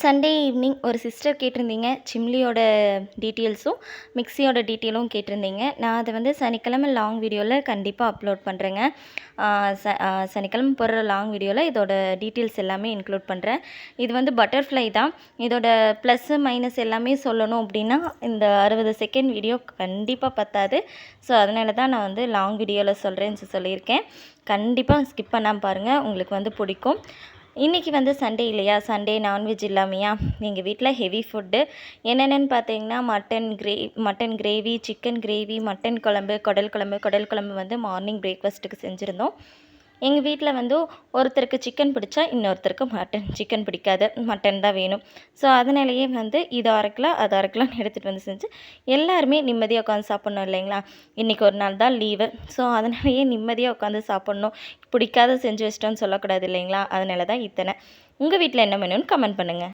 Sunday evening ஒரு sister கேட்டிருந்தீங்க. சிம்லியோட டீட்டெயில்ஸும், மிக்ஸியோட டீட்டெயிலும் கேட்டிருந்தீங்க. நான் அதை வந்து சனிக்கிழமை லாங் வீடியோவில் கண்டிப்பாக அப்லோட் பண்ணுறேங்க. சனிக்கிழமை போடுற லாங் வீடியோவில் இதோட டீட்டெயில்ஸ் எல்லாமே இன்க்ளூட் பண்ணுறேன். இது வந்து பட்டர்ஃப்ளை தான். இதோட ப்ளஸ்ஸு மைனஸ் எல்லாமே சொல்லணும் அப்படின்னா இந்த 60 செகண்ட் வீடியோ கண்டிப்பாக பத்தாது. ஸோ அதனால தான் நான் வந்து லாங் வீடியோவில் சொல்கிறேன்னு சொல்லியிருக்கேன். கண்டிப்பாக ஸ்கிப் பண்ணாமல் பாருங்கள், உங்களுக்கு வந்து பிடிக்கும். இன்றைக்கி வந்து சண்டே இல்லையா, சண்டே நான்வெஜ் இல்லாமையா எங்கள் வீட்டில் ஹெவி ஃபுட்டு என்னென்னு பார்த்தீங்கன்னா mutton gravy, chicken gravy, mutton குழம்பு, குடல் குழம்பு வந்து மார்னிங் பிரேக்ஃபாஸ்ட்டுக்கு செஞ்சுருந்தோம். எங்கள் வீட்டில் வந்து ஒருத்தருக்கு சிக்கன் பிடிச்சா இன்னொருத்தருக்கு சிக்கன் பிடிக்காது, மட்டன் தான் வேணும். ஸோ அதனாலேயே வந்து இது 1/2 கிலோ அது 1/2 கிலோன்னு எடுத்துகிட்டு வந்து செஞ்சு எல்லாருமே நிம்மதியாக உட்காந்து சாப்பிட்ணும் இல்லைங்களா. இன்றைக்கி ஒரு நாள் தான் லீவு. ஸோ அதனாலேயே நிம்மதியாக உட்காந்து சாப்பிட்ணும், பிடிக்காத செஞ்சு வச்சிட்டோன்னு சொல்லக்கூடாது இல்லைங்களா. அதனால தான் இத்தனை. உங்கள் வீட்டில் என்ன மெனுன்னு கமெண்ட் பண்ணுங்கள்.